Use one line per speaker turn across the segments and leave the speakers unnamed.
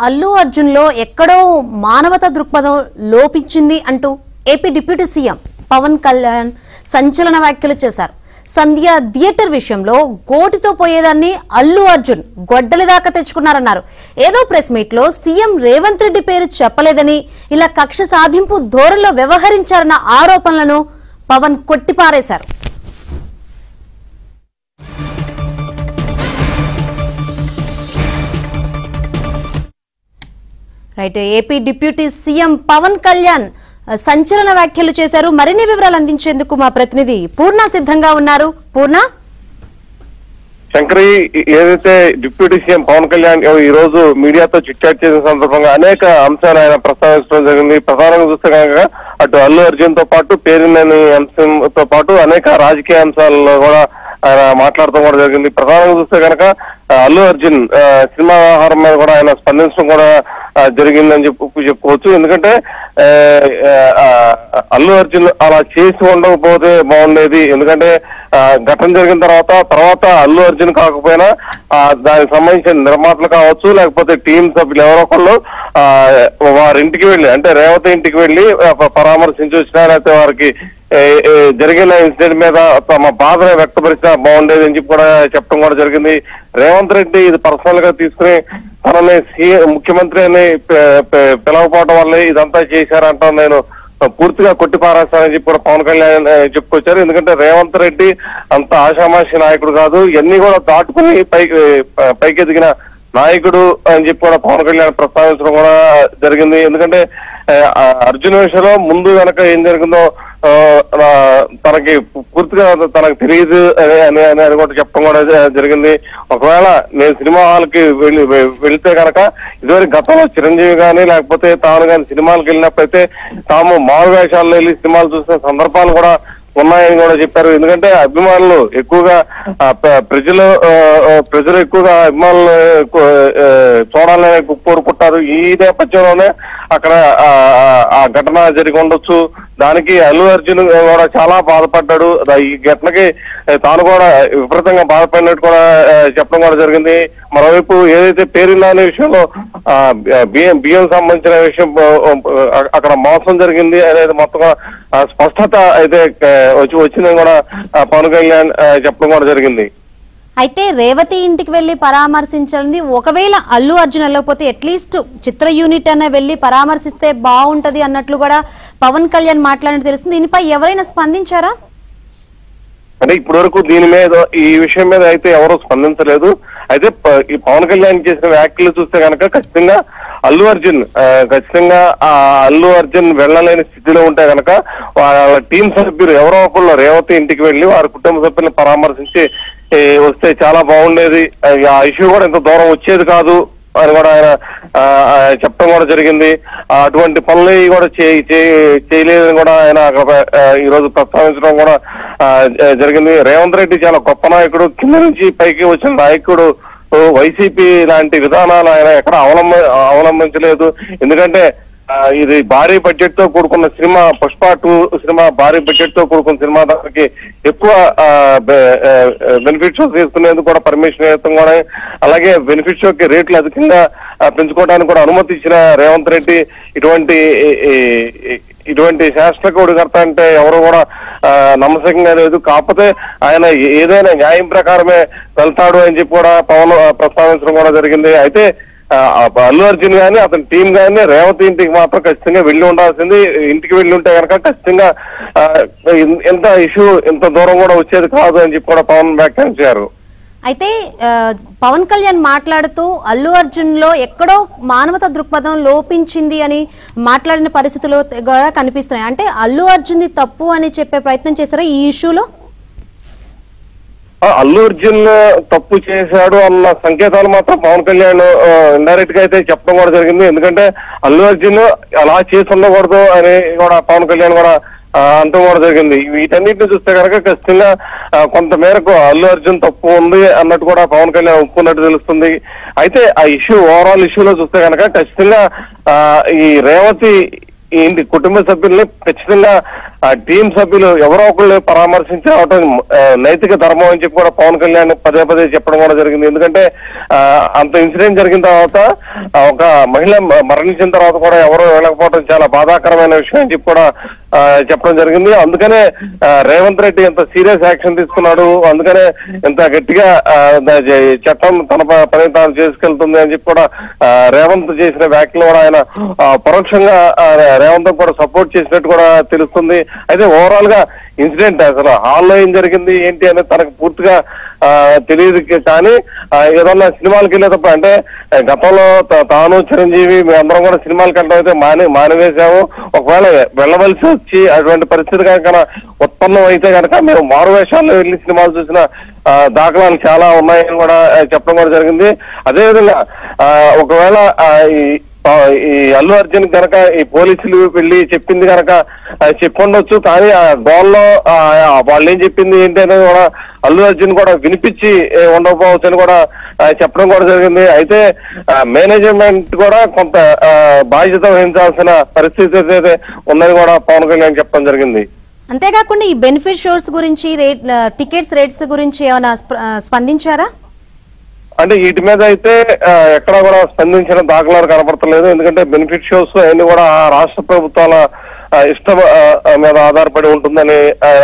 అల్లు అర్జున్ లో ఎక్కడో మానవతా దృక్పథం లోపించింది అంటూ AP deputy CM Pawan Kalyan సంచలన వ్యాఖ్యలు చేశారు. సంధ్య థియేటర్ విషయంలో గోటితో పోయేదాన్ని అల్లు అర్జున్ గొడ్డలి దాకా తెచ్చుకున్నారన్నారు. ఏదో ప్రెస్ మీట్ లో సీఎం రేవంత్ రెడ్డి పేరు చెప్పలేదని, ఇలా కక్ష సాధింపు ధోరణిలో వ్యవహరించారన్న ఆరోపణలను పవన్ కొట్టిపారేశారు. Right, AP deputy CM Pawan Kalyan సంచలన వ్యాఖ్యలు చేశారు. మరిన్ని వివరాలు అందించేందుకు మా ప్రతినిధి పూర్ణ సిద్ధంగా ఉన్నారు. పూర్ణ,
శంకరి, ఏదైతే డిప్యూటీ సీఎం పవన్ కళ్యాణ్ ఈ రోజు మీడియాతో చిట్ చాట్ చేసిన సందర్భంగా అనేక అంశాలు ఆయన ప్రస్తావించడం జరిగింది. ప్రధానంగా చూస్తే కనుక అటు అల్లు అర్జున్ తో పాటు పేరునని అంశంతో పాటు అనేక రాజకీయ అంశాలలో కూడా ఆయన మాట్లాడటం కూడా జరిగింది. ప్రధానంగా చూస్తే కనుక అల్లు అర్జున్ సినిమా వ్యవహారం మీద కూడా ఆయన స్పందించడం కూడా జరిగిందని చెప్పుకోవచ్చు. ఎందుకంటే అల్లు అర్జున్ అలా చేసి ఉండకపోతే బాగుండేది. ఎందుకంటే ఘటన జరిగిన తర్వాత అల్లు అర్జున్ కాకపోయినా దానికి సంబంధించిన నిర్మాతలు కావచ్చు, లేకపోతే టీం సభ్యులు ఎవరో ఒకళ్ళు వారింటికి వెళ్ళి, అంటే రేవతి ఇంటికి వెళ్ళి పరామర్శించి వచ్చినా, లేకపోతే వారికి జరిగిన ఇన్సిడెంట్ మీద తమ బాధను వ్యక్తపరిచినా బాగుండేది అని చెప్పి కూడా చెప్పడం కూడా జరిగింది. రేవంత్ రెడ్డి ఇది పర్సనల్ గా తీసుకుని తనని ముఖ్యమంత్రి అని పిలవకపోవడం వల్లే ఇదంతా చేశారంటా నేను పూర్తిగా కొట్టిపారేస్తానని చెప్పి కూడా పవన్ కళ్యాణ్ చెప్పుకొచ్చారు. ఎందుకంటే రేవంత్ రెడ్డి అంత ఆషామాషి నాయకుడు కాదు, ఇవన్నీ కూడా దాటుకుని పైకి ఎదిగిన నాయకుడు అని చెప్పి కూడా పవన్ కళ్యాణ్ ప్రస్తావించడం కూడా జరిగింది. ఎందుకంటే అర్జున్ విషయంలో ముందు వెనక ఏం జరిగిందో తనకి పూర్తిగా తనకు తెలియదు అని కూడా చెప్పడం కూడా జరిగింది. ఒకవేళ నేను సినిమా హాల్కి వెళితే కనుక ఇదివరకు గతంలో చిరంజీవి గానీ లేకపోతే తాను కానీ సినిమాలకు వెళ్ళినప్పుడైతే తాము మారు వేషాల్లో వెళ్ళి సినిమాలు చూసిన సందర్భాలు కూడా ఉన్నాయని కూడా చెప్పారు. ఎందుకంటే అభిమానులు ఎక్కువగా ప్రజలు ఎక్కువగా అభిమానులు చూడాలని కోరుకుంటారు. ఈ నేపథ్యంలోనే అక్కడ ఆ ఘటన జరిగి ఉండొచ్చు. దానికి అల్లు అర్జున్ కూడా చాలా బాధపడ్డాడు. ఈ ఘటనకి తాను కూడా విపరీతంగా బాధపడినట్టు కూడా చెప్పడం కూడా జరిగింది. మరోవైపు ఏదైతే పేరునాని విషయంలో బియ్యం సంబంధించిన విషయం అక్కడ మోసం జరిగింది అనేది మొత్తం స్పష్టత అయితే వచ్చిందని కూడా పవన్ కళ్యాణ్ చెప్పడం కూడా జరిగింది.
అయితే రేవతి ఇంటికి వెళ్లి పరామర్శించాలని, ఒకవేళ అల్లు అర్జున్ వెళ్ళకపోతే అట్లీస్ట్ చిత్ర యూనిట్ అనే వెళ్లి పరామర్శిస్తే బాగుంటది అన్నట్లు కూడా పవన్ కళ్యాణ్ మాట్లాడినట్టు తెలుస్తుంది. దీనిపై ఎవరైనా స్పందించారా?
అంటే ఇప్పటి వరకు దీని మీద ఈ విషయం మీద అయితే ఎవరూ స్పందించలేదు. అయితే ఈ పవన్ కళ్యాణ్ చేసిన వ్యాఖ్యలు చూస్తే కనుక ఖచ్చితంగా అల్లు అర్జున్ వెళ్ళలేని స్థితిలో ఉంటే కనుక వాళ్ళ టీం సభ్యులు ఎవరో ఒకళ్ళు రేవతి ఇంటికి వెళ్ళి వారి కుటుంబ సభ్యులను పరామర్శించి వస్తే చాలా బాగుండేది. ఆ ఇష్యూ కూడా ఇంత దూరం వచ్చేది కాదు అని కూడా ఆయన చెప్పడం కూడా జరిగింది. అటువంటి పనులు కూడా చేయలేదని కూడా ఆయన ఈ రోజు ప్రస్తావించడం కూడా జరిగింది. రేవంత్ రెడ్డి చాలా గొప్ప నాయకుడు, కింద నుంచి పైకి వచ్చిన నాయకుడు. వైసీపీ లాంటి విధానాలు ఆయన ఎక్కడ అవలంబించలేదు. ఎందుకంటే ఇది భారీ బడ్జెట్ తో కూడుకున్న సినిమా, పుష్ప 2 సినిమా భారీ బడ్జెట్ తో కూడుకున్న సినిమా, దానికి ఎక్కువ బెనిఫిట్ షో తీసుకునేందుకు కూడా పర్మిషన్ ఇవ్వడం కూడా, అలాగే బెనిఫిట్ షోకి రేట్లు అధికంగా పెంచుకోవడానికి కూడా అనుమతి ఇచ్చిన రేవంత్ రెడ్డి ఇటువంటి శాస్త్రకూడికర్త అంటే ఎవరు కూడా నమ్మకంగా లేదు. కాకపోతే ఆయన ఏదైనా న్యాయం ప్రకారమే వెళ్తాడు అని చెప్పి కూడా పవన్ ప్రస్తావించడం కూడా జరిగింది. అయితే అల్లు అర్జున్ గానీ అతని టీం గానీ రేవతి ఇంటికి మాత్రం ఖచ్చితంగా వెళ్ళి ఉండాల్సింది. ఇంటికి వెళ్ళి ఉంటే కనుక ఖచ్చితంగా ఇంత దూరం కూడా వచ్చేది కాదు అని చెప్పి కూడా పవన్ వ్యాఖ్యానించారు.
అయితే పవన్ కళ్యాణ్ మాట్లాడుతూ అల్లు అర్జున్ లో ఎక్కడో మానవతా దృక్పథం లోపించింది అని మాట్లాడిన పరిస్థితులు కూడా కనిపిస్తున్నాయి. అంటే అల్లు అర్జున్ తప్పు అని చెప్పే ప్రయత్నం చేశారా ఈ ఇష్యూలో?
అల్లు అర్జున్ తప్పు చేశాడు అన్న సంకేతాలు మాత్రం పవన్ కళ్యాణ్ ఇండైరెక్ట్ గా అయితే చెప్పడం కూడా జరిగింది. ఎందుకంటే అల్లు అర్జున్ అలా చేసి ఉండకూడదు అని కూడా పవన్ కళ్యాణ్ కూడా అంటూ కూడా జరిగింది. వీటన్నిటిని చూస్తే కనుక ఖచ్చితంగా కొంత మేరకు అల్లు అర్జున్ తప్పు ఉంది అన్నట్టు కూడా పవన్ కళ్యాణ్ ఒప్పుకున్నట్టు తెలుస్తుంది. అయితే ఆ ఓవరాల్ ఇష్యూలో చూస్తే కనుక ఖచ్చితంగా ఈ రేవతి ఈ ఇంటి కుటుంబ సభ్యుల్ని ఖచ్చితంగా టీం సభ్యులు ఎవరో ఒకళ్ళు పరామర్శించి రావటం నైతిక ధర్మం అని చెప్పి కూడా పవన్ కళ్యాణ్ పదే పదే చెప్పడం కూడా జరిగింది. ఎందుకంటే అంత ఇన్సిడెంట్ జరిగిన తర్వాత ఒక మహిళ మరణించిన తర్వాత కూడా ఎవరు వెళ్ళకపోవడం చాలా బాధాకరమైన విషయం అని చెప్పి కూడా చెప్పడం జరిగింది. అందుకనే రేవంత్ రెడ్డి ఎంత సీరియస్ యాక్షన్ తీసుకున్నాడు, అందుకనే ఎంత గట్టిగా చట్టం తన పని తాను చేసుకెళ్తుంది అని చెప్పి కూడా రేవంత్ చేసిన వ్యాఖ్యలు కూడా ఆయన పరోక్షంగా రేవంత్ కూడా సపోర్ట్ చేసినట్టు కూడా తెలుస్తుంది. అయితే ఓవరాల్ గా ఇన్సిడెంట్ అసలు హాల్లో ఏం జరిగింది ఏంటి అనేది తనకు పూర్తిగా తెలియదు. కానీ ఏదన్నా సినిమాలకు వెళ్ళేటప్పుడు అంటే గతంలో తాను చిరంజీవి మేమందరం కూడా సినిమాలకు వెళ్ళడం అయితే మానివేశాము. ఒకవేళ వెళ్ళవలసి వచ్చి అటువంటి పరిస్థితి కనుక ఉత్పన్నం అయితే కనుక మేము మారువేషాల్లో వెళ్ళి సినిమాలు చూసిన దాఖలాలు చాలా ఉన్నాయని కూడా చెప్పడం కూడా జరిగింది. అదేవిధంగా ఒకవేళ ఈ అల్లు అర్జున్ కనుక ఈ పోలీసులు వెళ్ళి చెప్పింది కనుక చెప్పుండొచ్చు, కానీ ఆ గోల్లో వాళ్ళు ఏం చెప్పింది ఏంటి అనేది కూడా అల్లు అర్జున్ కూడా వినిపించి ఉండకపోవచ్చు అని కూడా చెప్పడం కూడా జరిగింది. అయితే మేనేజ్మెంట్ కూడా కొంత బాధ్యత వహించాల్సిన పరిస్థితి అయితే ఉందని కూడా పవన్ కళ్యాణ్ చెప్పడం జరిగింది.
అంతేకాకుండా ఈ బెనిఫిట్ షోస్ గురించి టికెట్స్ రేట్స్ గురించి ఏమైనా స్పందించారా?
అంటే వీటి మీద అయితే ఎక్కడా కూడా స్పందించిన దాఖలాలు కనపడతలేదు. ఎందుకంటే బెనిఫిట్ షోస్ అన్ని కూడా రాష్ట్ర ప్రభుత్వాల ఇష్టం మీద ఆధారపడి ఉంటుందని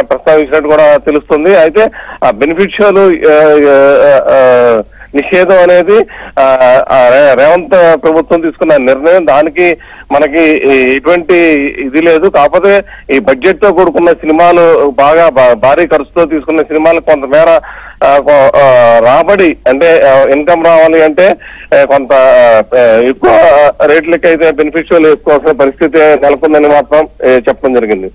ప్రస్తావించినట్టు కూడా తెలుస్తుంది. అయితే ఆ బెనిఫిట్ షోలు నిషేధం అనేది రేవంత్ ప్రభుత్వం తీసుకున్న నిర్ణయం, దానికి మనకి ఎటువంటి ఇది లేదు. కాకపోతే ఈ బడ్జెట్ తో కూడుకున్న సినిమాలు బాగా భారీ ఖర్చుతో తీసుకున్న సినిమాలు కొంతమేర రాబడి అంటే ఇన్కమ్ రావాలి అంటే కొంత ఎక్కువ రేట్లకి అయితే బెనిఫిట్ షోలు ఎక్కువ పరిస్థితి నెలకొందని మాత్రం చెప్పడం జరిగింది.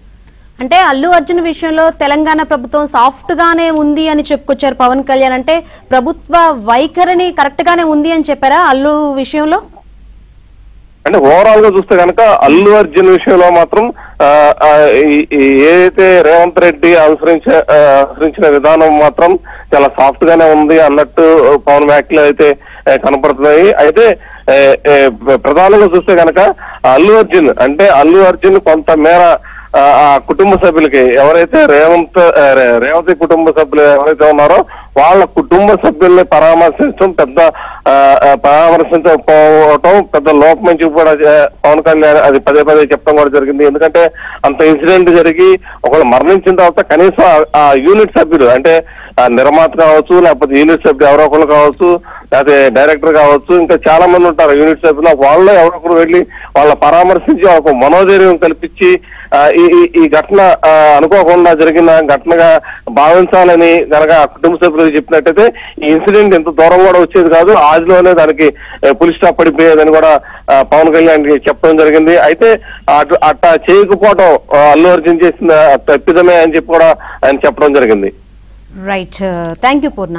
అంటే అల్లు అర్జున్ విషయంలో తెలంగాణ ప్రభుత్వం సాఫ్ట్ గానే ఉంది అని చెప్పుకొచ్చారు పవన్ కళ్యాణ్. అంటే ప్రభుత్వ వైఖరిని కరెక్ట్ గానే ఉంది అని చెప్పారా అల్లు విషయంలో?
అంటే ఓవరాల్ గా చూస్తే కనుక అల్లు అర్జున్ విషయంలో మాత్రం ఏదైతే రేవంత్ రెడ్డి అనుసరించిన విధానం మాత్రం చాలా సాఫ్ట్ గానే ఉంది అన్నట్టు పవన్ వ్యాఖ్యలు అయితే కనపడుతున్నాయి. అయితే ప్రధానంగా చూస్తే కనుక అల్లు అర్జున్ కొంత మేర ఆ కుటుంబ సభ్యులకి ఎవరైతే రేవంత్ కుటుంబ సభ్యులు ఎవరైతే ఉన్నారో వాళ్ళ కుటుంబ సభ్యుల్ని పరామర్శించకపోవటం పెద్ద లోపం కూడా పవన్ కళ్యాణ్ అది పదే చెప్పడం కూడా జరిగింది. ఎందుకంటే అంత ఇన్సిడెంట్ జరిగి ఒకళ్ళు మరణించిన తర్వాత కనీసం ఆ యూనిట్ సభ్యులు అంటే నిర్మాత కావచ్చు, లేకపోతే యూనిట్ సభ్యులు ఎవరో ఒకరు కావచ్చు, లేకపోతే డైరెక్టర్ కావచ్చు, ఇంకా చాలా మంది ఉంటారు యూనిట్ సభ్యులు, వాళ్ళు ఎవరొకరు వెళ్ళి వాళ్ళ పరామర్శించి వాళ్ళకు మనోధైర్యం కల్పించి ఈ ఘటన అనుకోకుండా జరిగిన ఘటనగా భావించాలని కనుక కుటుంబ సభ్యులకు చెప్పినట్టయితే ఈ ఇన్సిడెంట్ ఎంత దూరం కూడా వచ్చేది కాదు, ఆజ్లోనే దానికి పులి స్టాప్ పడిపోయేదని కూడా పవన్ కళ్యాణ్ చెప్పడం జరిగింది. అయితే అట్లా చేయకపోవడం అల్లు అర్జున్ చేసిన తప్పిదమే అని చెప్పి కూడా ఆయన చెప్పడం జరిగింది.
Right, thank you Purna.